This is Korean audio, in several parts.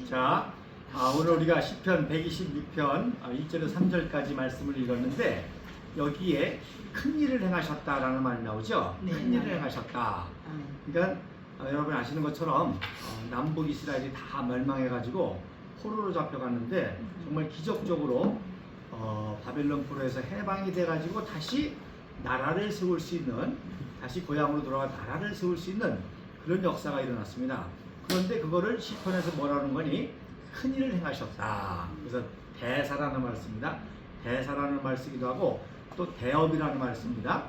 자, 오늘 우리가 시편 126편 1절에서 3절까지 말씀을 읽었는데 여기에 큰 일을 행하셨다라는 말이 나오죠. 네, 큰 일을 행하셨다. 그러니까 여러분 아시는 것처럼 남북 이스라엘이 다 멸망해가지고 포로로 잡혀갔는데 정말 기적적으로 바벨론 포로에서 해방이 돼가지고 다시 나라를 세울 수 있는, 다시 고향으로 돌아가 나라를 세울 수 있는 그런 역사가 일어났습니다. 그런데 그거를 시편에서 뭐라는 거니? 큰 일을 행하셨다. 그래서 대사라는 말을 씁니다. 대사라는 말을 쓰기도 하고 또 대업이라는 말을 씁니다.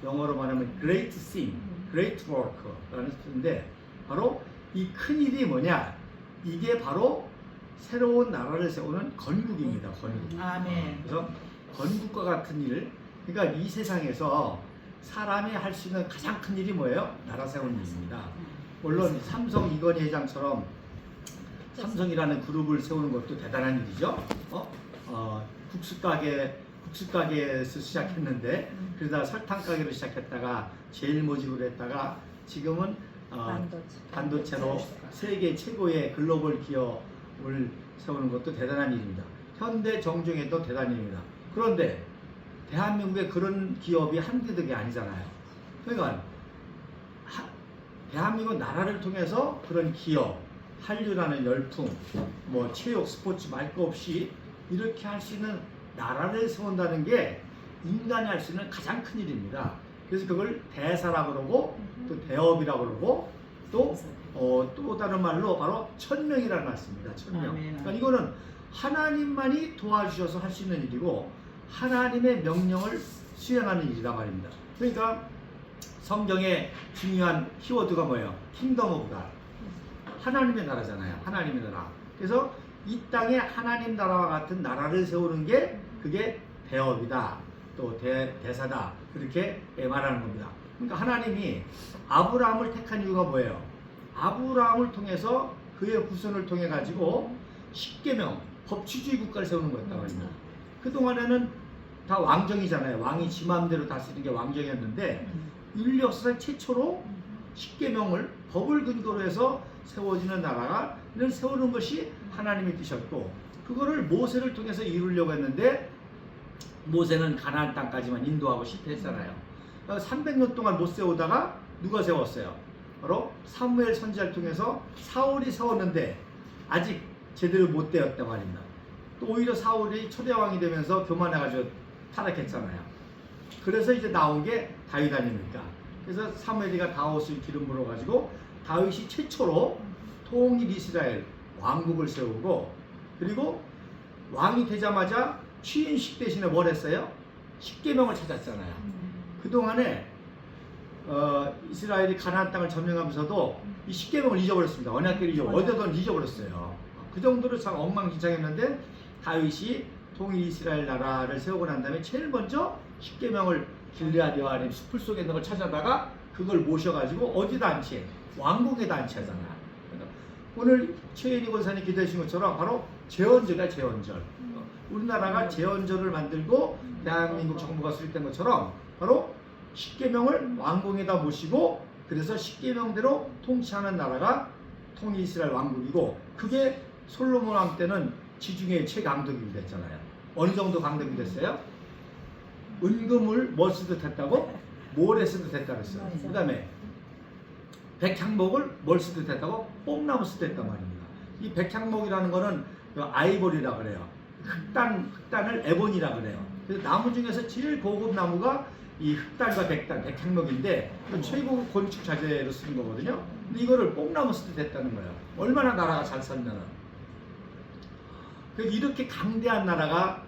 영어로 말하면 great thing, great work라는 뜻인데 바로 이 큰 일이 뭐냐? 이게 바로 새로운 나라를 세우는 건국입니다. 건국. 아멘. 그래서 건국과 같은 일, 그러니까 이 세상에서 사람이 할 수 있는 가장 큰 일이 뭐예요? 나라 세우는 일입니다. 물론 삼성 이건희 회장처럼 삼성이라는 그룹을 세우는 것도 대단한 일이죠. 국수가게에서 시작했는데 그러다 설탕 가게로 시작했다가 제일 모직으로 했다가 지금은 반도체로 세계 최고의 글로벌 기업을 세우는 것도 대단한 일입니다. 현대 정종에도 대단한 일입니다. 그런데 대한민국에 그런 기업이 한두 개 아니잖아요. 그러니까 대한민국 나라를 통해서 그런 기업, 한류라는 열풍, 뭐 체육, 스포츠 말 거 없이 이렇게 할 수 있는 나라를 세운다는 게 인간이 할 수 있는 가장 큰 일입니다. 그래서 그걸 대사라고 그러고 또 대업이라고 그러고 또 다른 말로 바로 천명이라는 말씀입니다. 천명. 그러니까 이거는 하나님만이 도와주셔서 할 수 있는 일이고 하나님의 명령을 수행하는 일이다 말입니다. 그러니까 성경의 중요한 키워드가 뭐예요? 킹덤 오브 갓. 하나님의 나라잖아요. 하나님의 나라. 그래서 이 땅에 하나님 나라와 같은 나라를 세우는 게 그게 대업이다. 또 대사다. 그렇게 말하는 겁니다. 그러니까 하나님이 아브라함을 택한 이유가 뭐예요? 아브라함을 통해서 그의 후손을 통해 가지고 십계명, 법치주의 국가를 세우는 거였단 말입니다. 그동안에는 다 왕정이잖아요. 왕이 지 마음대로 다스리는 게 왕정이었는데 인류 역사상 최초로 십계명을 법을 근거로 해서 세워지는 나라를 세우는 것이 하나님의 뜻이었고 그거를 모세를 통해서 이루려고 했는데 모세는 가나안 땅까지만 인도하고 실패했잖아요. 300년 동안 못 세우다가 누가 세웠어요? 바로 사무엘 선지자를 통해서 사울이 세웠는데 아직 제대로 못 되었단 말입니다. 또 오히려 사울이 초대왕이 되면서 교만해가지고 타락했잖아요. 그래서 이제 나온 게 다윗 아닙니까? 그래서 사무엘이가 다윗을 기름 부어가지고 다윗이 최초로 통일 이스라엘 왕국을 세우고 그리고 왕이 되자마자 취임식 대신에 뭘 했어요? 십계명을 찾았잖아요. 그동안에 이스라엘이 가나안 땅을 점령하면서도 이 십계명을 잊어버렸습니다. 언약궤를 어디든 잊어버렸어요. 그 정도로 참 엉망진창했는데 다윗이 통일 이스라엘 나라를 세우고 난 다음에 제일 먼저 십계명을 길르앗 여아림 숲을 속에 있는 걸 찾아다가 그걸 모셔가지고 어디다 안치해? 왕궁에다 안치하잖아. 그러니까 오늘 최인희 권사님 기도해 주신 것처럼 바로 제헌절이야. 제헌절. 우리나라가 제헌절을 만들고 대한민국 정부가 수립된 것처럼 바로 십계명을 왕궁에다 모시고 그래서 십계명대로 통치하는 나라가 통일 이스라엘 왕국이고 그게 솔로몬 왕 때는 지중해 최강덕이 됐잖아요. 어느 정도 강덕이 됐어요? 은금을 뭘 쓰듯 했다고? 모래 쓰듯 했다고 했어요. 그 다음에 백향목을 뭘 쓰듯 했다고? 뽕나무 쓰듯 했단 말입니다. 이 백향목이라는 거는 아이보리라 그래요. 흑단을 에본이라 그래요. 그래서 나무 중에서 제일 고급 나무가 이 흑단과 백향목인데 최고급 건축 자재로 쓰는 거거든요. 근데 이거를 뽕나무 쓰듯 했다는 거예요. 얼마나 나라가 잘 섰냐는. 이렇게 강대한 나라가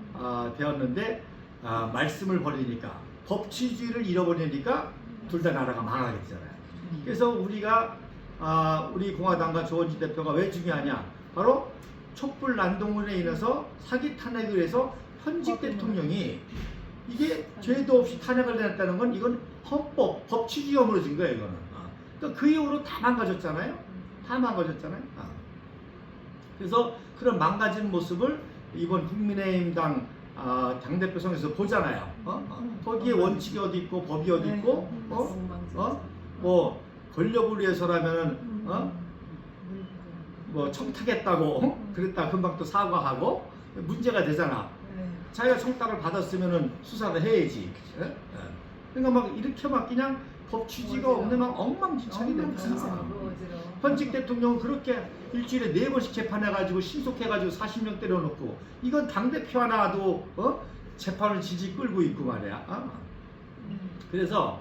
되었는데 말씀을 버리니까 법치주의를 잃어버리니까 둘 다 나라가 망하게 되잖아요. 그래서 우리가 우리 공화당과 조원진 대표가 왜 중요하냐? 바로 촛불 난동으로 인해서 사기 탄핵을 해서 현직 대통령이 이게 죄도 없이 탄핵을 해놨다는 건 이건 헌법, 법치주의 허물어진 거예요. 이거는. 그러니까 그 이후로 다 망가졌잖아요. 다 망가졌잖아요. 그래서 그런 망가진 모습을 이번 국민의힘당 당대표 선거에서 보잖아요. 거기에 원칙이 어디 있고 법이 어디 있고 뭐 권력을 위해서라면은 뭐 청탁했다고 그랬다 금방 또 사과하고 문제가 되잖아. 자기가 청탁을 받았으면은 수사를 해야지. 그치? 예? 그러니까 막 이렇게 막 그냥 법 취지가 없는 막 엉망진창이 된다. 현직 대통령은 그렇게 일주일에 4번씩 재판해가지고 신속해가지고 40명 때려놓고 이건 당대표 하나도 재판을 질질 끌고 있고 말이야. 그래서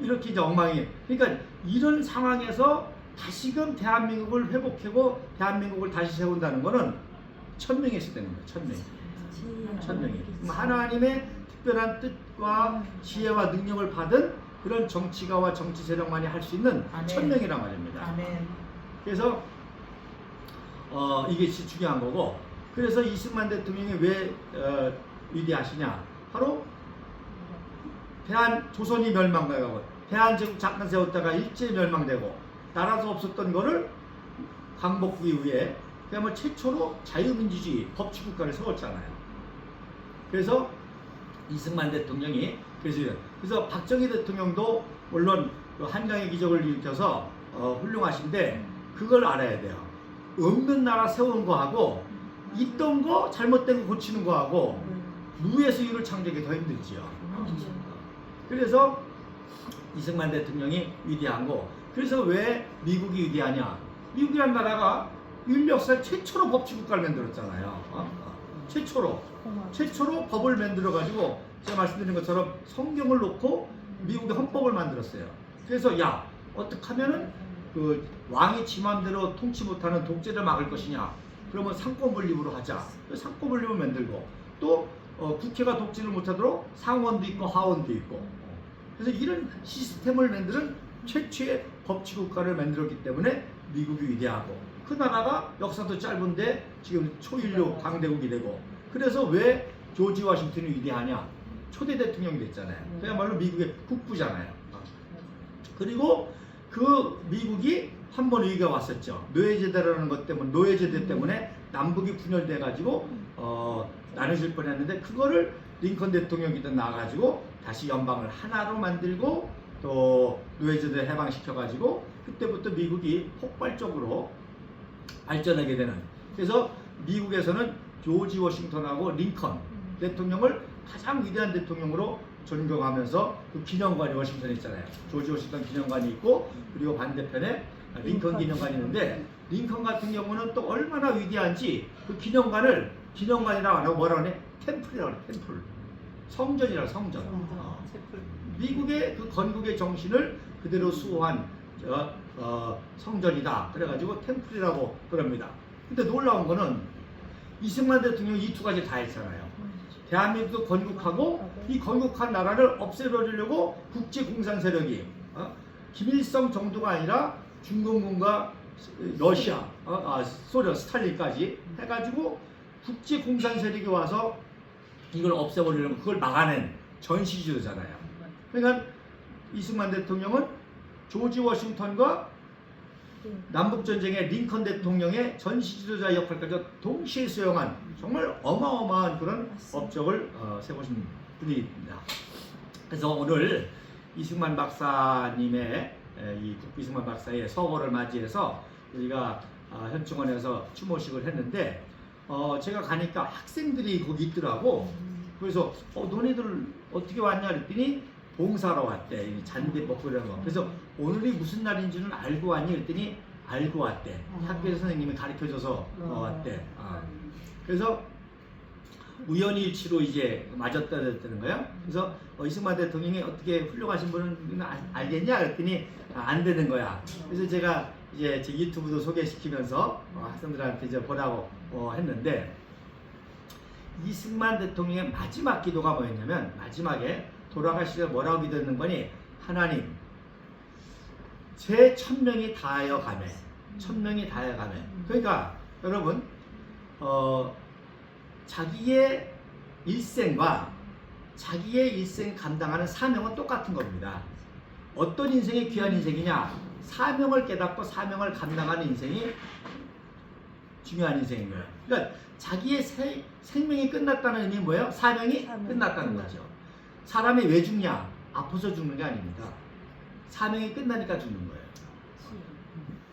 이렇게 이제 엉망이, 그러니까 이런 상황에서 다시금 대한민국을 회복하고 대한민국을 다시 세운다는 거는 천명이 있어야 되는 거예요. 천명이. 하나님의 특별한 뜻과 지혜와 능력을 받은 그런 정치가와 정치 세력만이 할 수 있는 천명이란 말입니다. 아멘. 그래서 이게 중요한 거고, 그래서 이승만 대통령이 왜 위대하시냐? 바로 조선이 멸망되고 대한제국 잠깐 세웠다가 일제히 멸망되고 나라도 없었던 거를 광복기 이후에 그야말로 최초로 자유민주주의 법치국가를 세웠잖아요. 그래서 이승만 대통령이 그래서 박정희 대통령도 물론 한강의 기적을 일으켜서 훌륭하신데 그걸 알아야 돼요. 없는 나라 세우는 거하고 있던 거 잘못된 거 고치는 거하고 무에서 유를 창조하기 더 힘들지요. 그래서 이승만 대통령이 위대한 거. 그래서 왜 미국이 위대하냐? 미국이란 나라가 인력사 최초로 법치국가를 만들었잖아요. 최초로 법을 만들어 가지고 제가 말씀드린 것처럼 성경을 놓고 미국의 헌법을 만들었어요. 그래서 어떻게 하면은 그 왕이 지 맘대로 통치 못하는 독재를 막을 것이냐? 그러면 상권 분립으로 하자. 상권 분립을 만들고 또 국회가 독재를 못하도록 상원도 있고 하원도 있고. 그래서 이런 시스템을 만드는 최초의 법치국가를 만들었기 때문에 미국이 위대하고, 그 나라가 역사도 짧은데 지금 초인류 강대국이 되고, 그래서 왜 조지 워싱턴이 위대하냐? 초대 대통령이 됐잖아요. 그야말로 미국의 국부잖아요. 그리고 그 미국이 한 번 위기가 왔었죠. 노예제도라는 것 때문에, 노예제도 때문에 남북이 분열돼 가지고 나눠질 뻔했는데 그거를 링컨 대통령이 나와가지고 다시 연방을 하나로 만들고 또 노예제도를 해방시켜 가지고 그때부터 미국이 폭발적으로 발전하게 되는. 그래서 미국에서는 조지 워싱턴하고 링컨 대통령을 가장 위대한 대통령으로 존경하면서 그 기념관이 워싱턴에 있잖아요. 조지 워싱턴 기념관이 있고 그리고 반대편에 링컨 기념관이 있는데, 링컨 같은 경우는 또 얼마나 위대한지 그 기념관이라고 안 하고 뭐라고 하네? 템플이라고 해. 템플. 성전이라고, 성전. 미국의 그 건국의 정신을 그대로 수호한 성전이다. 그래가지고 템플이라고 그럽니다. 근데 놀라운 거는 이승만 대통령이 이 두 가지 다 했잖아요. 대한민국도 건국하고 이 건국한 나라를 없애버리려고 국제공산 세력이 김일성 정도가 아니라 중공군과 러시아, 소련, 스탈린까지 해가지고 국제공산 세력이 와서 이걸 없애버리려면 그걸 막아낸 전시지도잖아요. 그러니까 이승만 대통령은 조지 워싱턴과 남북전쟁의 링컨 대통령의 전시지도자 역할까지 동시에 수행한 정말 어마어마한 그런 업적을 세우신 분입니다. 그래서 오늘 이승만 박사님의 이 국부 이승만 박사의 서거를 맞이해서 우리가 현충원에서 추모식을 했는데 제가 가니까 학생들이 거기 있더라고. 그래서 너네들 어떻게 왔냐 그랬더니 봉사하러 왔대. 잔디 먹고 이런 거. 그래서 오늘이 무슨 날인지는 알고 왔니? 그랬더니 알고 왔대. 학교에서 선생님이 가르쳐줘서 왔대. 그래서 우연일치로 이제 맞았다는 거야. 그래서 이승만 대통령이 어떻게 훌륭하신 분은 알겠냐? 그랬더니 안 되는 거야. 그래서 제가 이제 제 유튜브도 소개시키면서 학생들한테 이제 보라고 했는데, 이승만 대통령의 마지막 기도가 뭐였냐면, 마지막에 돌아가시려 뭐라고 기도했는 거니? 하나님, 제 1000명이 다하여 가매. 1000명이 다하여 가매. 그러니까 여러분 자기의 일생과 자기의 일생 감당하는 사명은 똑같은 겁니다. 어떤 인생이 귀한 인생이냐? 사명을 깨닫고 사명을 감당하는 인생이 중요한 인생인 거예요. 그러니까 자기의 생명이 끝났다는 의미 뭐예요? 사명이 끝났다는 거죠. 사람이 왜 죽냐? 아파서 죽는 게 아닙니다. 사명이 끝나니까 죽는 거예요.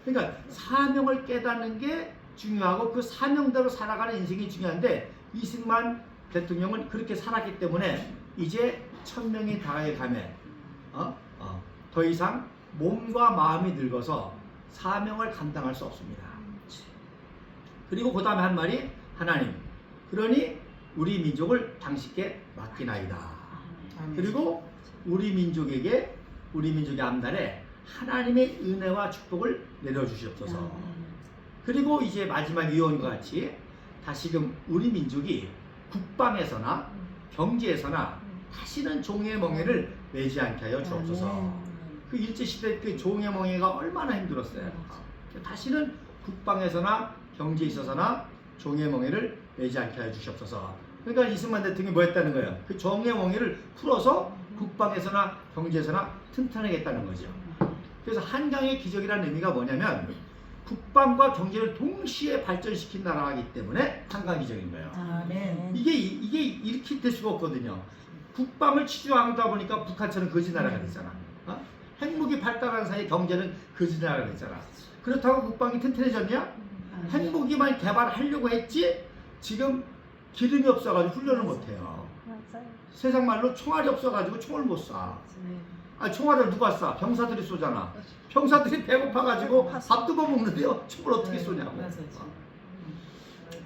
그러니까 사명을 깨닫는 게 중요하고 그 사명대로 살아가는 인생이 중요한데 이승만 대통령은 그렇게 살았기 때문에 이제 천명이 다해 가매 더 이상 몸과 마음이 늙어서 사명을 감당할 수 없습니다. 그리고 그 다음에 한 말이 하나님 그러니 우리 민족을 당신께 맡기나이다. 그리고 우리 민족의 앞날에 하나님의 은혜와 축복을 내려주시옵소서. 그리고 이제 마지막 유언과 같이 다시금 우리 민족이 국방에서나 경제에서나 다시는 종의 멍에를 매지 않게 하여 주옵소서. 그 일제시대 그 종의 멍에가 얼마나 힘들었어요. 다시는 국방에서나 경제에 있어서나 종의 멍에를 매지 않게 하여 주시옵소서. 그러니까 이승만 대통령이 뭐 했다는 거예요? 그 종의 멍에를 풀어서 국방에서나 경제에서나 튼튼하겠다는 거죠. 그래서 한강의 기적이라는 의미가 뭐냐면 국방과 경제를 동시에 발전시킨 나라이기 때문에 한강 기적인 거예요. 이게 이렇게 될 수가 없거든요. 국방을 치주하다 보니까 북한처럼 거지 나라가 됐잖아. 핵무기 발달하는 사이에 경제는 거지 나라가 됐잖아. 그렇다고 국방이 튼튼해졌냐? 핵무기만 개발하려고 했지 지금 기름이 없어가지고 훈련을 못해요. 세상 말로 총알이 없어가지고 총을 못 쏴. 총알을 누가 쏴? 병사들이 쏘잖아. 병사들이 배고파가지고 밥도 못 먹는데요. 총을 어떻게 쏘냐고.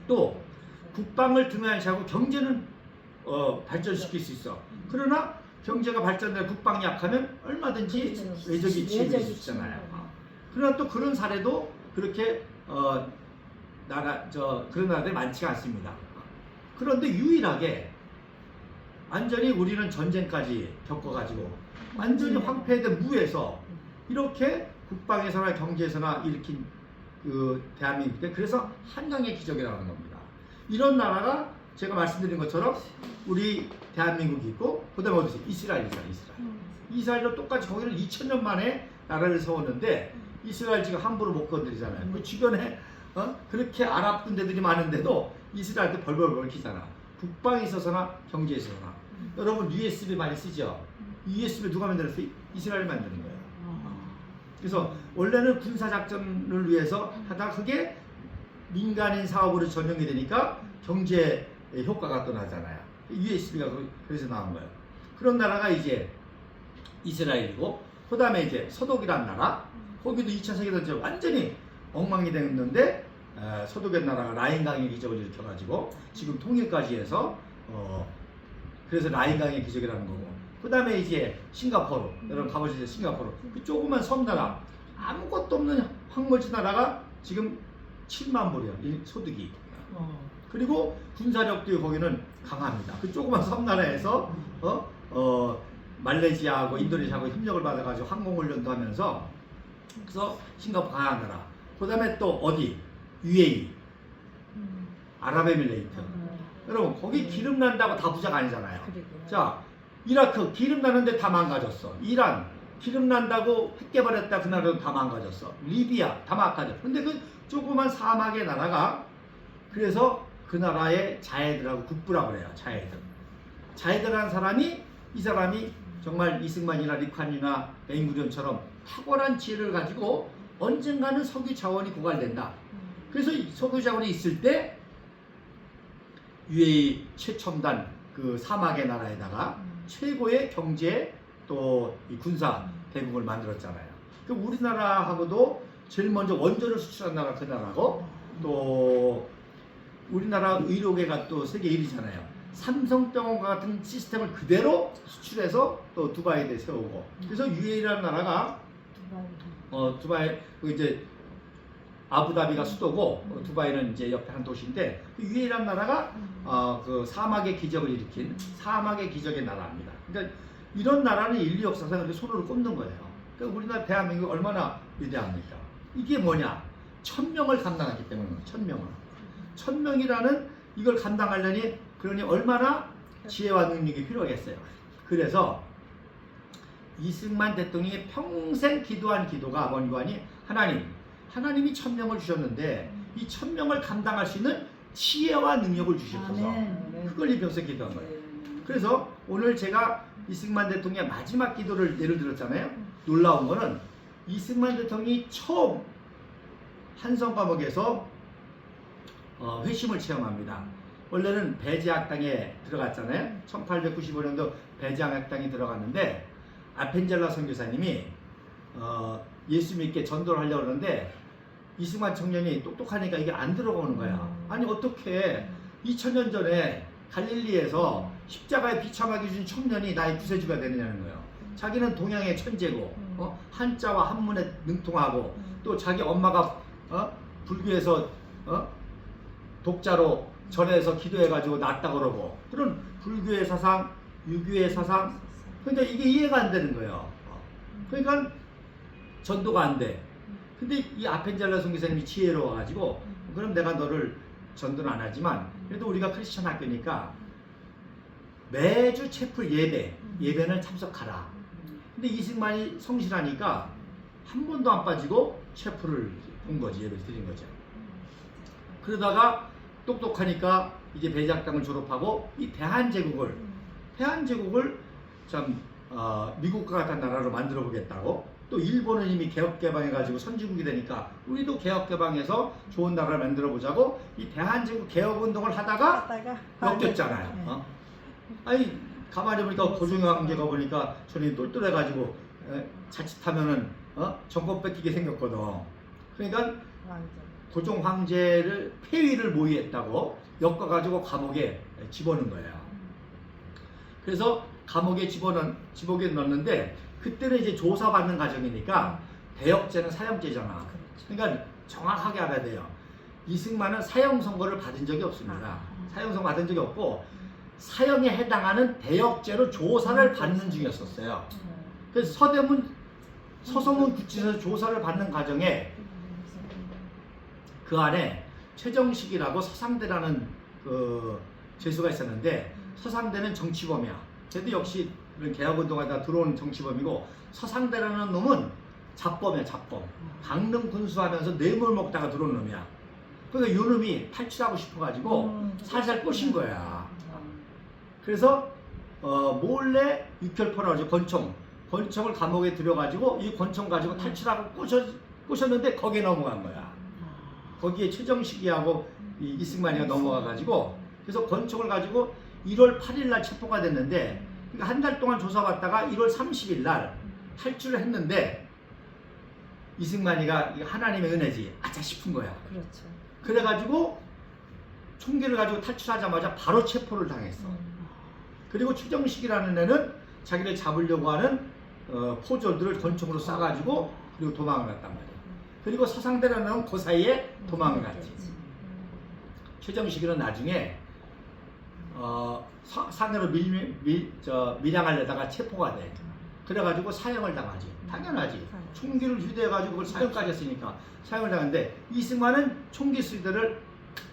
또 국방을 등한시하고 경제는 발전시킬 수 있어. 그러나 경제가 발전되고 국방이 약하면 얼마든지 외적이 침입할 수 있잖아요. 그러나 또 그런 사례도 그렇게 그런 나라들이 많지가 않습니다. 그런데 유일하게 완전히 우리는 전쟁까지 겪어가지고 완전히 황폐된 무에서 이렇게 국방에서나 경제에서나 일으킨 그 대한민국 때 그래서 한강의 기적이라는 겁니다. 이런 나라가 제가 말씀드린 것처럼 우리 대한민국이 있고 그다음에 어디서 이스라엘도 똑같이 거기는 2000년 만에 나라를 세웠는데 이스라엘 지금 함부로 못 건드리잖아요. 그 주변에 그렇게 아랍 군대들이 많은데도 이스라엘도 벌벌벌 기잖아. 국방에 있어서나 경제에 있어서나. 여러분 USB 많이 쓰죠? USB 누가 만들었어요? 이스라엘이 만드는 거예요. 그래서 원래는 군사작전을 위해서 하다가 그게 민간인 사업으로 전용이 되니까 경제 효과가 또 나잖아요. USB가 그래서 나온 거예요. 그런 나라가 이제 이스라엘이고 그 다음에 이제 서독이라는 나라 거기도 2차 세계대전 완전히 엉망이 됐는데 서독의 나라가 라인강의 기적을 일으켜가지고 지금 통일까지 해서 그래서 라인강의 기적이라는 거고 그 다음에 이제 싱가포르 여러분 가보시죠. 싱가포르 그 조그만 섬나라 아무것도 없는 황무지 나라가 지금 7만 불이야 소득이. 그리고 군사력도 거기는 강합니다. 그 조그만 섬나라에서 말레이시아하고 인도네시아하고 협력을 받아가지고 항공훈련도 하면서 그래서 싱가포르 강한 나라. 그 다음에 또 어디? UAE 아랍에미레이트. 여러분 거기 기름 난다고 다 부자가 아니잖아요. 자 이라크 기름 나는데 다 망가졌어. 이란 기름 난다고 핵 개발했다 그 나라도 다 망가졌어. 리비아 다 망가졌어. 근데 그 조그만 사막의 나라가 그래서 그 나라의 자해들하고 국부라고 그래요. 자해들하는 사람이 이 사람이 정말 이승만이나 리칸이나 뱅구리온처럼 탁월한 지혜를 가지고 언젠가는 석유 자원이 고갈된다. 그래서 석유 자원이 있을 때 UAE 최첨단 그 사막의 나라에다가 최고의 경제 또 이 군사 대국을 만들었잖아요. 그 우리나라하고도 제일 먼저 원전을 수출한 나라가 그 나라고 또 우리나라 의료계가 또 세계 1위잖아요. 삼성병원과 같은 시스템을 그대로 수출해서 또 두바이에 세우고 그래서 UAE라는 나라가 두바이 그 이제 아부다비가 수도고 두바이는 이제 옆에 한 도시인데 UAE라는 나라가 그 사막의 기적을 일으킨 사막의 기적의 나라입니다. 그러니까 이런 나라는 인류 역사상 이렇게 손으로 꼽는 거예요. 그러니까 우리나라 대한민국 얼마나 위대합니까? 이게 뭐냐? 1000명을 감당하기 때문에 1000명을 1000명이라는 이걸 감당하려니 그러니 얼마나 지혜와 능력이 필요하겠어요. 그래서 이승만 대통령이 평생 기도한 기도가 뭔가니 하나님이 1000명을 주셨는데 이 1000명을 감당할 수 있는 지혜와 능력을 주시옵소서. 그걸 입혀서 기도한 거예요. 그래서 오늘 제가 이승만 대통령의 마지막 기도를 예를 들었잖아요. 놀라운 거는 이승만 대통령이 처음 한성 감옥에서 회심을 체험합니다. 원래는 배제학당에 들어갔잖아요. 1895년도 배제학당에 들어갔는데 아펜젤라 선교사님이 예수 믿게 전도를 하려고 그러는데 이승만 청년이 똑똑하니까 이게 안 들어오는 거야. 아니 어떻게 2000년 전에 갈릴리에서 십자가에 비참하게 준 청년이 나의 구세주가 되느냐는 거예요. 자기는 동양의 천재고 한자와 한문에 능통하고 또 자기 엄마가 불교에서 독자로 절에서 기도해가지고 낫다 그러고 그런 불교의 사상, 유교의 사상, 근데 이게 이해가 안 되는 거예요. 그러니까 전도가 안 돼. 근데 이 아펜젤라 선교사님이 지혜로워가지고 그럼 내가 너를 전도는 안 하지만 그래도 우리가 크리스천 학교니까 매주 채플 예배는 참석하라. 근데 이승만이 성실하니까 한 번도 안 빠지고 채플을 본 거지, 예배를 드린 거죠. 그러다가 똑똑하니까 이제 배제학당을 졸업하고 이 대한제국을 참 미국과 같은 나라로 만들어 보겠다고, 또 일본은 이미 개혁개방해가지고 선진국이 되니까 우리도 개혁개방해서 좋은 나라를 만들어 보자고 이 대한제국 개혁운동을 하다가 엮였잖아요. 아니 가만히 보니까 고종의 황제가 보니까 저는 똘똘해가지고 자칫하면은 정권 뺏기게 생겼거든. 그러니까 고종 황제를 폐위를 모의했다고 엮어가지고 감옥에 집어넣은 거예요. 그래서 감옥에 넣었는데 그때는 이제 조사받는 과정이니까 대역죄는 사형죄잖아. 그러니까 정확하게 알아야 돼요. 이승만은 사형 선고를 받은 적이 없습니다. 사형 선고 받은 적이 없고 사형에 해당하는 대역죄로 조사를 받는 중이었어요. 그래서 서소문 구치소에서 조사를 받는 과정에 그 안에 최정식이라고 서상대라는 그 죄수가 있었는데 서상대는 정치범이야. 쟤도 역시 개혁운동하다 들어온 정치범이고 서상대라는 놈은 잡범이야, 잡범. 강릉 군수하면서 뇌물 먹다가 들어온 놈이야. 그러니까 이 놈이 탈출하고 싶어가지고 살살 꼬신 거야. 그래서 몰래 육혈포라고 하죠. 권총을 감옥에 들여가지고 이 권총 가지고 탈출하고 꼬셨는데 거기에 넘어간 거야. 거기에 최정식이하고 이승만이가 넘어가가지고 그래서 권총을 가지고 1월 8일 날 체포가 됐는데 그러니까 한 달 동안 조사받다가 1월 30일 날 탈출을 했는데 이승만이가 하나님의 은혜지 아차 싶은 거야. 그렇죠. 그래가지고 총기를 가지고 탈출하자마자 바로 체포를 당했어. 그리고 최정식이라는 애는 자기를 잡으려고 하는 포졸들을 권총으로 쏴가지고 그리고 도망을 갔단 말이야. 그리고 서상대라는 애는 그 사이에 도망을 갔지. 최정식이는 나중에 상해로 밀양하려다가 체포가 돼. 그래가지고 사형을 당하지. 당연하지. 총기를 휴대해가지고 그걸 사형까지 했으니까 사형을 당했는데 이승만은 총기 수대를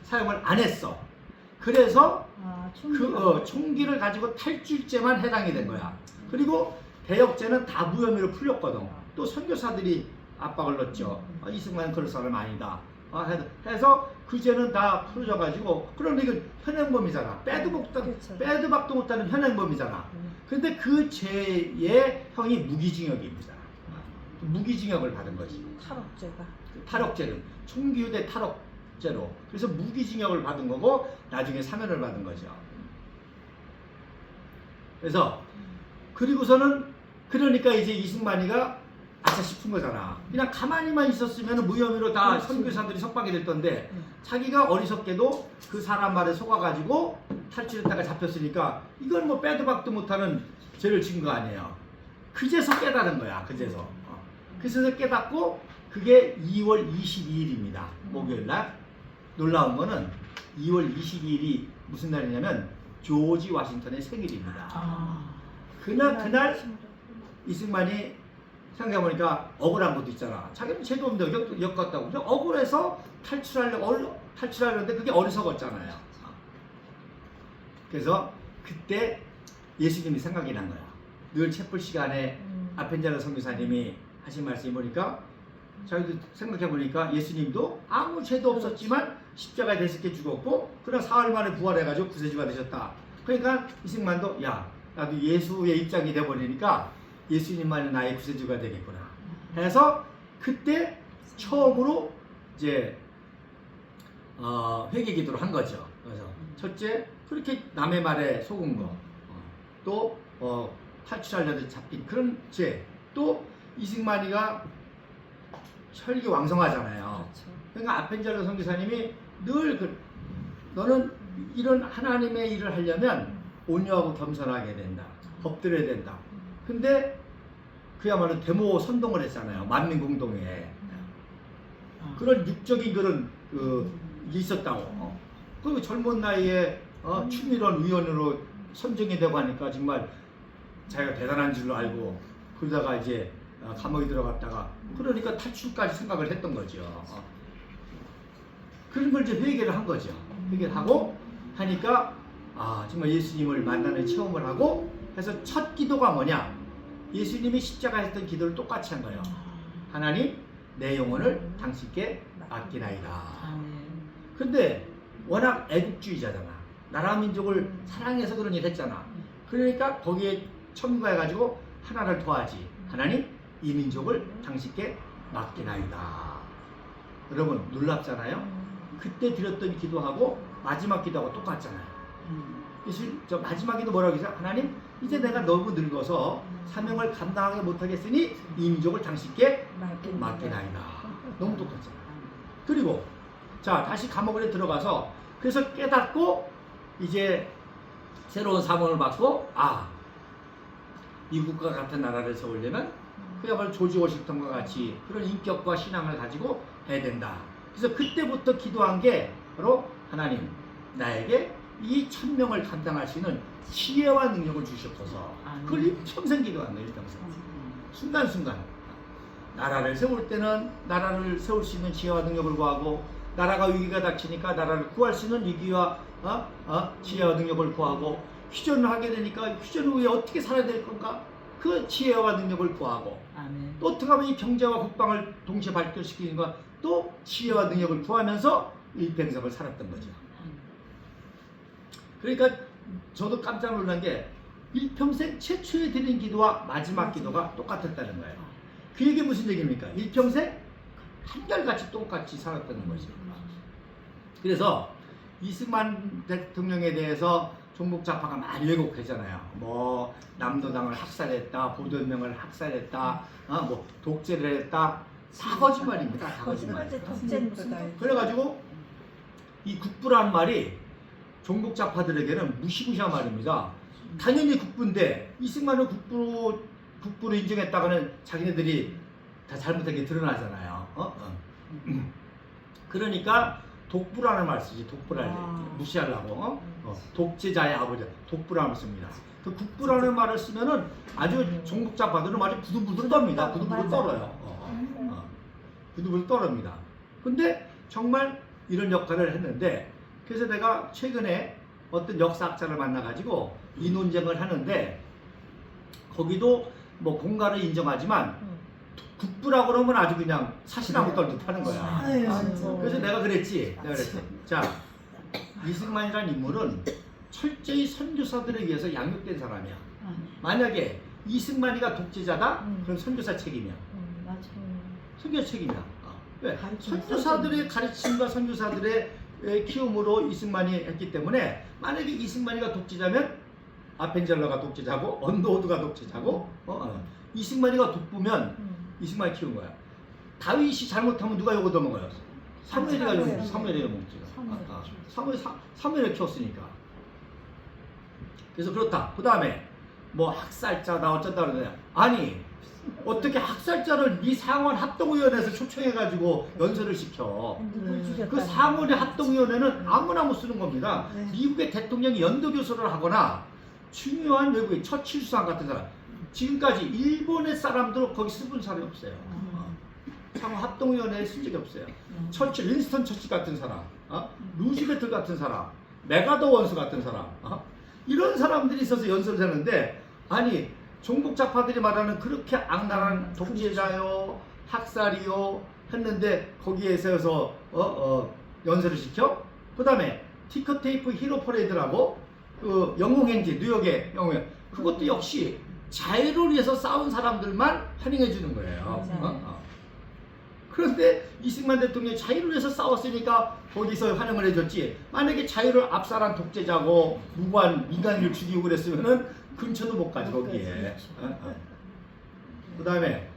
사용을 안 했어. 그래서 총기를 가지고 탈출죄만 해당이 된 거야. 그리고 대역죄는 다 무혐의로 풀렸거든. 또 선교사들이 압박을 넣었죠. 이승만은 그럴 사람 아니다. 해서 그 죄는 다 풀어져가지고 그런데 이건 현행범이잖아. 빼도 박도 못하는 현행범이잖아. 근데 그 죄의 형이 무기징역입니다. 무기징역을 받은 거지. 탈옥죄는 총기 휴대 탈옥죄로. 그래서 무기징역을 받은 거고 나중에 사면을 받은 거죠. 그래서 그리고서는 그러니까 이제 이승만이가 아차 싶은 거잖아. 그냥 가만히만 있었으면 무혐의로 다 선교사들이 석방이 될 건데 자기가 어리석게도 그 사람 말에 속아가지고 탈출했다가 잡혔으니까 이건 뭐 빼도 박도 못하는 죄를 진 거 아니에요. 그제서 깨달은 거야. 그제서. 그래서 깨닫고 그게 2월 22일입니다. 목요일날. 놀라운 거는 2월 22일이 무슨 날이냐면 조지 워싱턴의 생일입니다. 그날 이승만이 생각해보니까 억울한 것도 있잖아. 자기는 죄도 없는데 엮었다고. 억울해서 탈출하려는데 그게 어리석었잖아요. 그래서 그때 예수님이 생각이 난 거야. 늘 채플 시간에 아펜젤라 선교사님이 하신 말씀이 보니까 자기도 생각해보니까 예수님도 아무 죄도 없었지만 십자가에 대속해 죽었고 그러나 사흘 만에 부활해가지고 구세주가 되셨다. 그러니까 이승만도 야 나도 예수의 입장이 돼버리니까 예수님만이 나의 구세주가 되겠구나 해서 그때 처음으로 이제 회개 기도를 한 거죠. 그래서 첫째, 그렇게 남의 말에 속은 거, 또 탈출하려다 잡힌 그런 죄, 또 이승만이가 혈기왕성하잖아요. 그렇죠. 그러니까 아펜젤러 선교사님이 늘 너는 이런 하나님의 일을 하려면 온유하고 겸손하게 된다. 엎드려야 된다. 근데 그야말로 데모 선동을 했잖아요. 만민공동회에. 그런 육적인 그런 있었다고. 그 젊은 나이에 추미론 위원으로 선정이 되고 하니까 정말 자기가 대단한 줄로 알고 그러다가 이제 감옥에 들어갔다가 그러니까 탈출까지 생각을 했던 거죠. 그런 걸 이제 회개를 한 거죠. 회개를 하고 하니까 정말 예수님을 만나는 체험을 하고 해서 첫 기도가 뭐냐? 예수님이 십자가에 했던 기도를 똑같이 한 거예요. 하나님, 내 영혼을 당신께 맡기나이다. 근데 워낙 애국주의자잖아. 나라 민족을 사랑해서 그런 일 했잖아. 그러니까 거기에 첨가해가지고 하나를 더하지. 하나님, 이 민족을 당신께 맡기나이다. 여러분 놀랍잖아요. 그때 드렸던 기도하고 마지막 기도하고 똑같잖아요. 저 마지막 기도 뭐라고 했어요? 하나님, 이제 내가 너무 늙어서 사명을 감당하지 못하겠으니 이 민족을 당신께 맡기나이다. 너무 똑같잖아요. 그리고 자 다시 감옥에 들어가서 그래서 깨닫고 이제 새로운 사명을 받고 미국과 같은 나라를 세우려면 그야말로 조지 워싱턴과 같이 그런 인격과 신앙을 가지고 해야 된다. 그래서 그때부터 기도한 게 바로 하나님, 나에게 이 천명을 감당할 수 있는 지혜와 능력을 주시옵소서. 그걸 일평생 기도한 거예요. 일평생. 순간순간. 나라를 세울 때는 나라를 세울 수 있는 지혜와 능력을 구하고, 나라가 위기가 닥치니까 나라를 구할 수 있는 위기와 지혜와 능력을 구하고, 휴전을 하게 되니까 휴전 후에 어떻게 살아야 될 건가? 그 지혜와 능력을 구하고, 또 어떻게 하면 이 경제와 국방을 동시에 발전시키는가? 또 지혜와 능력을 구하면서 일평생을 살았던 거죠. 그러니까 저도 깜짝 놀란 게 일평생 최초에 드린 기도와 마지막 기도가 똑같았다는 거예요. 그 얘기 무슨 얘기입니까? 일평생 한결같이 똑같이 살았다는 거죠. 그래서 이승만 대통령에 대해서 종북좌파가 많이 왜곡했잖아요. 뭐 남도당을 학살했다, 보도연맹을 학살했다, 뭐 독재를 했다. 다 거짓말입니다. 다 거짓말. 그래가지고 이 국부라는 말이 종북좌파들에게는 무시무시한 말입니다. 당연히 국부인데 이승만은 국부로 인정했다가는 자기네들이 다 잘못한 게 드러나잖아요. 그러니까 독부라는 말 쓰지. 독부를 무시하려고. 독재자의 아버지 독부라는 말 씁니다. 그 국부라는 말을 쓰면은 아주 종북좌파들은 말이 부들부들 떱니다. 부들부들 떨어요. 부들부들 떨어집니다. 근데 정말 이런 역할을 했는데, 그래서 내가 최근에 어떤 역사학자를 만나가지고 이 논쟁을 하는데, 거기도 뭐 공가를 인정하지만 국부라고 그러면 아주 그냥 사실하고 떨듯하는 거야. 그래서 내가 그랬지. 자, 이승만이라는 인물은 철저히 선교사들에 의해서 양육된 사람이야. 만약에 이승만이가 독재자다? 그럼 선교사 책임이야. 선교사 책임이야. 왜? 선교사들의 가르침과 선교사들의 키움으로 이승만이 했기 때문에, 만약에 이승만이가 독재자면 아펜젤러가 독재자고 언더우드가 독재자고 이승만이가 독부면 이승만이 키운 거야. 다윗이 잘못하면 누가 욕을 얻어먹어요? 사무엘이가 욕을 사무엘이 사무엘을 키웠으니까. 그래서 그렇다. 그 다음에 뭐 학살자다 어쩌다 그러냐. 아니 어떻게 학살자를 네 상원 합동위원회에서 초청해가지고 연설을 시켜. 그 상원의 합동위원회는 아무나 못 쓰는 겁니다. 미국의 대통령이 연도교수를 하거나 중요한 외국의 처칠 수상 같은 사람, 지금까지 일본의 사람들은 거기 쓰는 사람이 없어요. 상원 합동위원회에 쓴 적이 없어요. 처칠, 윈스턴 처칠 같은 사람, 루즈벨트 같은 사람, 메가더 원스 같은 사람, 이런 사람들이 있어서 연설을 하는데, 아니 종북좌파들이 말하는 그렇게 악랄한 독재자요, 학살이요 했는데 거기에 세워서 연설을 시켜? 그 다음에 티커테이프 히로 퍼레이드라고 그 영웅행진, 뉴욕의 영웅행, 그것도 역시 자유를 위해서 싸운 사람들만 환영해 주는 거예요. 그런데 이승만 대통령이 자유를 위해서 싸웠으니까 거기서 환영을 해줬지. 만약에 자유를 압살한 독재자고 무고한 민간인을 죽이고 그랬으면은 근처도 못 가지 거기에. 그 다음에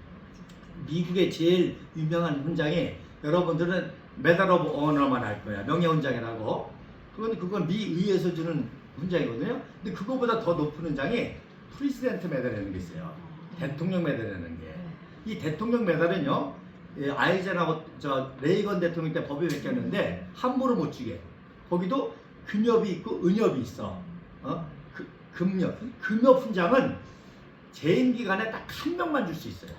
미국의 제일 유명한 훈장이 여러분들은 메달 오브 오너만 알 거야. 명예훈장이라고. 그건 미 의회에서 주는 훈장이거든요. 근데 그거보다 더 높은 훈장이 프리시덴트 메달이라는 게 있어요. 대통령 메달이라는 게. 이 대통령 메달은요, 아이젠하워 레이건 대통령 때 법이 바뀌었는데 함부로 못 주게. 거기도 금엽이 있고 은엽이 있어. 금엽 훈장은 재임 기간에 딱 한 명만 줄 수 있어요.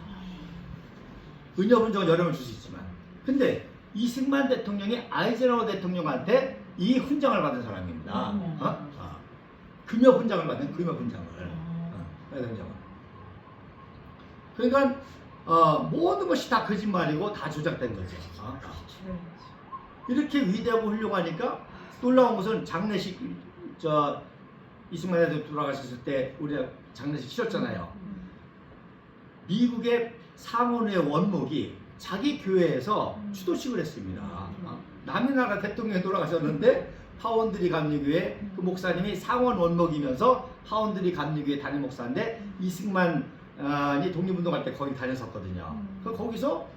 은엽은 좀 여러 명 줄 수 있지만. 근데 이승만 대통령이 아이젠하워 대통령한테 이 훈장을 받은 사람입니다. 금엽 훈장을 받은 금엽 훈장을. 그러니까 모든 것이 다 거짓말이고 다 조작된 거죠. 이렇게 위대하고 훌륭하니까 놀라운 것은 장례식 이승만 대통령 돌아가셨을 때 우리가 장례식 치렀잖아요. 미국의 상원의 원목이 자기 교회에서 추도식을 했습니다. 남의 나라 대통령이 돌아가셨는데 파원드리 감리교회 그 목사님이 상원 원목이면서 파원드리 감리교회 담임 목사인데 이승만이 독립운동할 때 거기 다녔었거든요. 거기서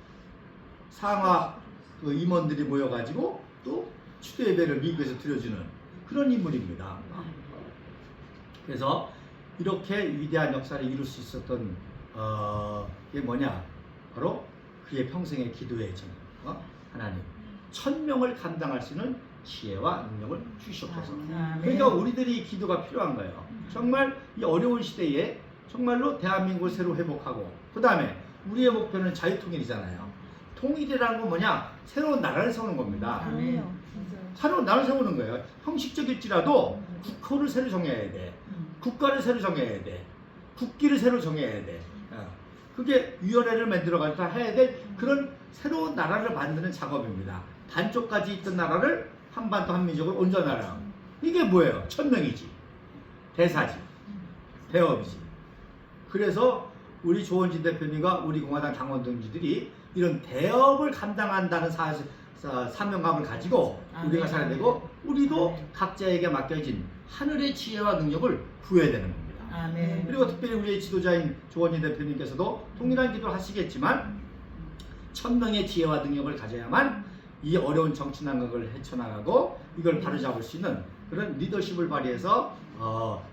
상하 그 임원들이 모여가지고 또 추도 예배를 미국에서 드려주는 그런 인물입니다. 그래서 이렇게 위대한 역사를 이룰 수 있었던 이게 뭐냐? 바로 그의 평생의 기도의 정. 하나님 1000명을 감당할 수 있는 지혜와 능력을 주시옵소서. 그러니까 우리들이 기도가 필요한 거예요. 정말 이 어려운 시대에 정말로 대한민국을 새로 회복하고 그 다음에 우리의 목표는 자유통일이잖아요. 통일이라는 건 뭐냐? 새로운 나라를 세우는 겁니다. 새로운 나라를 세우는 거예요. 형식적일지라도 국호를 새로 정해야 돼. 국가를 새로 정해야 돼. 국기를 새로 정해야 돼. 그게 위원회를 만들어가지고 해야 될 그런 새로운 나라를 만드는 작업입니다. 반쪽까지 있던 나라를 한반도 한민족을 온전하라. 이게 뭐예요? 1000명이지. 대사지. 대업이지. 그래서 우리 조원진 대표님과 우리 공화당 당원 동지들이 이런 대업을 감당한다는 사명감을 가지고 우리가 살아야 되고 우리도 각자에게 맡겨진 하늘의 지혜와 능력을 구해야 되는 겁니다. 아멘. 그리고 특별히 우리의 지도자인 조원진 대표님께서도 동일한 기도를 하시겠지만 1000명의 지혜와 능력을 가져야만 이 어려운 정치 난국을 헤쳐나가고 이걸 바로잡을 수 있는 그런 리더십을 발휘해서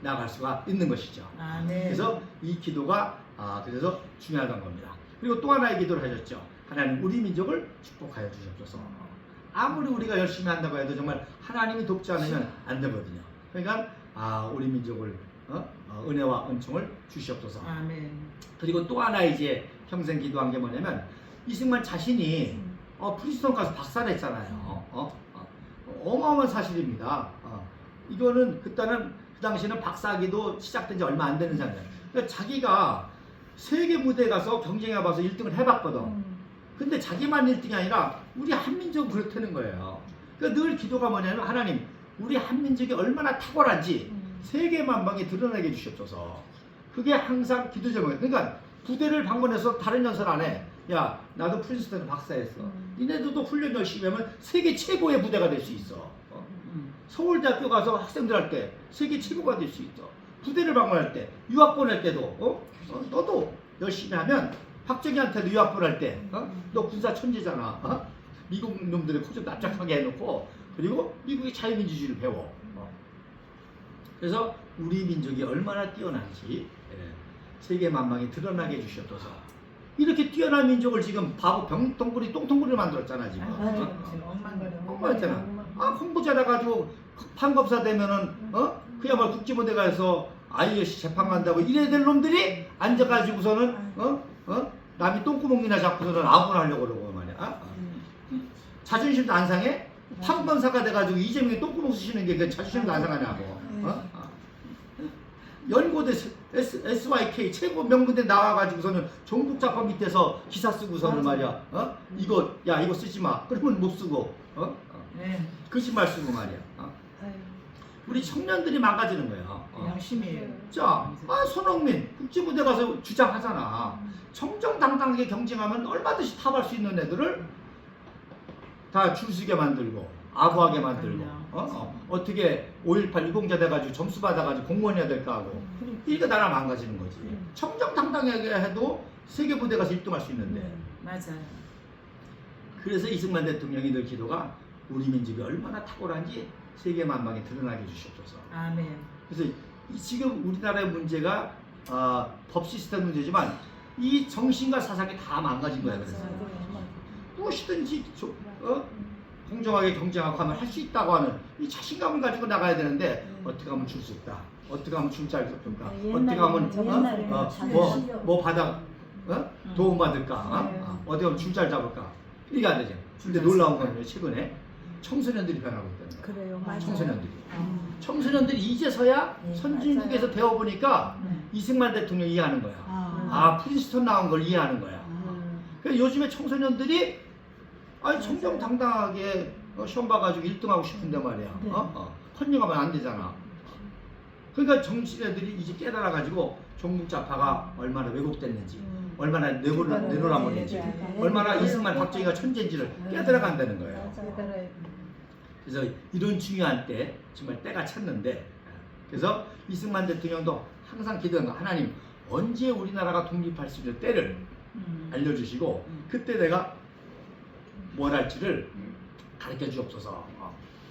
나아갈 수가 있는 것이죠. 아멘. 그래서 이 기도가 그래서 중요하다는 겁니다. 그리고 또 하나의 기도를 하셨죠. 하나님 우리 민족을 축복하여 주시옵소서. 아무리 우리가 열심히 한다고 해도 정말 하나님이 돕지 않으면 안 되거든요. 그러니까 우리 민족을 은혜와 은총을 주시옵소서. 아멘. 그리고 또 하나 이제 평생 기도한 게 뭐냐면 이승만 자신이 프린스턴 가서 박사를 했잖아요. 어마어마한 사실입니다. 이거는 그 당시에는 박사학위도 시작된 지 얼마 안 되는 사람이에요. 그러니까 자기가 세계 무대에 가서 경쟁해봐서 1등을 해봤거든. 근데 자기만 1등이 아니라 우리 한민족은 그렇다는 거예요. 그러니까 늘 기도가 뭐냐면 하나님 우리 한민족이 얼마나 탁월한지 세계 만방에 드러나게 해주시옵소서. 그게 항상 기도 제목이에요. 그러니까 부대를 방문해서 다른 연설 안 해. 야 나도 프린스턴 박사했어. 니네들도 훈련 열심히 하면 세계 최고의 부대가 될 수 있어. 서울대학교 가서 학생들 할 때 세계 최고가 될 수 있어. 부대를 방문할 때 유학 보낼 때도 너도 열심히 하면 박정희한테도 유학 보낼 때 너 군사 천재잖아. 미국 놈들을 코좀 납작하게 해놓고 그리고 미국의 자유민주주의를 배워. 그래서 우리 민족이 얼마나 뛰어난지 세계 만방에 드러나게 해주시옵소서. 이렇게 뛰어난 민족을 지금 바보 병통구리 똥통구리를 만들었잖아 지금. 엉망했잖아. 공부 잘해가지고 판검사 되면은 그야말로 국제부대 가서 IOC 재판 간다고 이래야 될 놈들이 앉아가지고서는 남이 똥구멍이나 잡고서는 아무나 하려고 그러고 말이야. 자존심도 안 상해? 판검사가 돼가지고 이재명이 똥구멍 쑤시는 게 그 자존심도 안 상하냐고. 연고대 SYK 최고 명문대 나와가지고서는 종북작법 밑에서 기사 쓰고서는 말이야. 이거 쓰지 마. 그러면 못 쓰고. 거짓말 쓰고 말이야. 우리 청년들이 망가지는 거야. 양심이에요. 자, 손흥민 국제무대 가서 주장하잖아. 정정당당하게 경쟁하면 얼마든지 탑할 수 있는 애들을 다 줄서게 만들고 아부하게 만들고 어떻게 5.18 유공자 돼가지고 점수 받아가지고 공무원이야 될까 하고 이게 나라 망가지는 거지. 정정당당하게 해도 세계 무대 가서 1등할 수 있는데. 맞아요. 그래서 이승만 대통령이 늘 기도가 우리 민족이 얼마나 탁월한지 세계 만방에 드러나게 해주시옵소서. 아멘. 그래서 지금 우리나라의 문제가 법 시스템 문제지만 이 정신과 사상이 다 망가진 거야. 그래서 무엇이든지 공정하게 경쟁하고 하면 할 수 있다고 하는 이 자신감을 가지고 나가야 되는데 어떻게 하면 줄 수 있다. 어떻게 하면 줄잘 잡을까. 어떻게 하면 뭐 받아 도움 받을까. 어떻게 하면 줄잘 잡을까. 이게 안 되죠. 근데 놀라운 건 최근에 청소년들이 변하고 있다는 거예요. 그래요, 맞아요. 청소년들이. 청소년들이 이제서야 선진국에서 배워보니까 이승만 대통령 이해하는 거야. 프린스턴 나온 걸 이해하는 거야. 그래서 요즘에 청소년들이 정정당당하게 시험 봐가지고 1등하고 싶은데 말이야. 컨닝하면 안 되잖아. 그러니까 정치인들이 이제 깨달아가지고 종북 좌파가 얼마나 왜곡됐는지, 얼마나 내로라모는지, 얼마나 이승만 박정희가 천재인지를 깨달아간다는 거예요. 그래서 이런 중요한 때 정말 때가 찼는데, 그래서 이승만 대통령도 항상 기도한 거, 하나님 언제 우리나라가 독립할 수 있는 때를 알려주시고 그때 내가 뭘 할지를 가르쳐 주옵소서.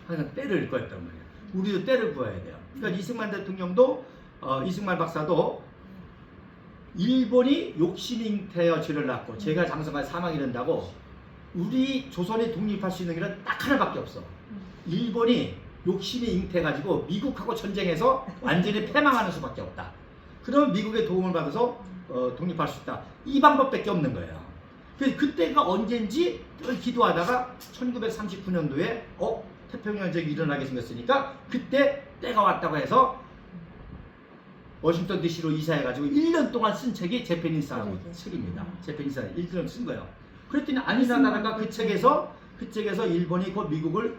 항상 때를 구했단 말이야. 우리도 때를 구해야 돼요. 그러니까 이승만 대통령도 이승만 박사도 일본이 욕심잉태여 죄를 낳고 제가 장성까지 사망이 된다고 우리 조선이 독립할 수 있는 길은 딱 하나밖에 없어. 일본이 욕심이 잉태가지고 미국하고 전쟁해서 완전히 패망하는 수밖에 없다. 그럼 미국의 도움을 받아서 독립할 수 있다. 이 방법밖에 없는 거예요. 그때가 언젠지 기도하다가 1939년도에 태평양 전쟁이 일어나게 생겼으니까 그때 때가 왔다고 해서 워싱턴 DC로 이사해가지고 1년 동안 쓴 책이 재패니스라고 책입니다. 재패니스 1년 쓴 거예요. 그랬더니 아니나라가 그 책에서 일본이 곧 미국을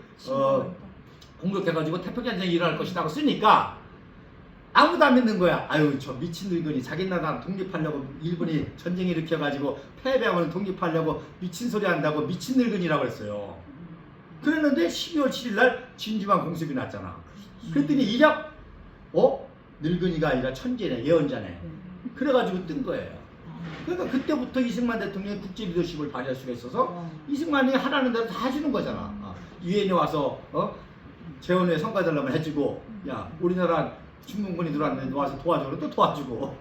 공격해가지고 태평양 전쟁이 일어날 것이라고 쓰니까 아무도 안 믿는 거야. 아유 저 미친 늙은이 자기 나라 독립하려고 일본이 전쟁 일으켜가지고 패배하면 독립하려고 미친 소리 한다고 미친 늙은이라고 했어요. 그랬는데 12월 7일 날 진주만 공습이 났잖아. 그랬더니 이력 늙은이가 아니라 천재네, 예언자네. 그래가지고 뜬 거예요. 그러니까 그때부터 이승만 대통령이 국제 리더십을 발휘할 수가 있어서 이승만이 하라는 대로 다 해주는 거잖아. 유엔에 와서 재원에 성과달라면 해주고, 야 우리나라 중공군이 들어왔는데 와서 도와주고 또 도와주고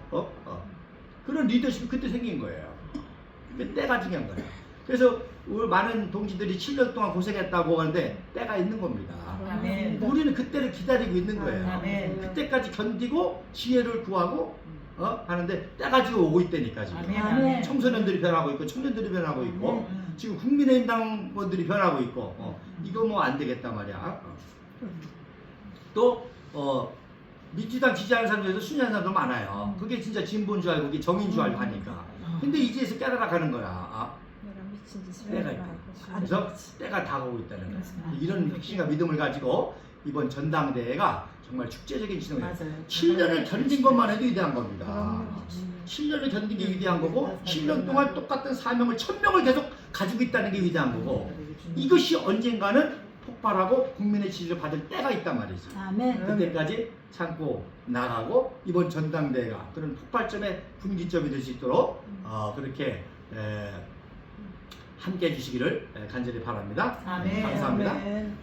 그런 리더십이 그때 생긴 거예요. 때가 중요한 거예요. 그래서 우리 많은 동지들이 7년 동안 고생했다고 하는데 때가 있는 겁니다. 아멘. 우리는 그때를 기다리고 있는 거예요. 아멘. 그때까지 견디고 지혜를 구하고 하는데 때가 지금 오고 있다니까 지금. 아멘. 청소년들이 변하고 있고 청년들이 변하고 있고 지금 국민의힘 당원들이 변하고 있고 이거 뭐 안 되겠단 말이야. 또 민주당 지지하는 사람 중에서 순위하는 사람도 많아요. 그게 진짜 진보인 줄 알고 그게 정인 줄 알고 하니까. 근데 이제서 깨달아 가는 거야. 때가 있다. 그래서 때가 다가오고 있다는 거예요. 이런 확신과 믿음을 가지고 이번 전당대회가 정말 축제적인 신호예요. 7년을 견딘 것만 해도 위대한 겁니다. 7년을 견딘 게 위대한 거고 7년 동안 똑같은 사명을 1000명을 계속 가지고 있다는 게 위대한 거고 이것이 언젠가는 폭발하고 국민의 지지를 받을 때가 있단 말이지. 그때까지 참고 나가고 이번 전당대회가 그런 폭발점의 분기점이 될 수 있도록 그렇게 함께 해주시기를 간절히 바랍니다. 아멘. 감사합니다. 아멘.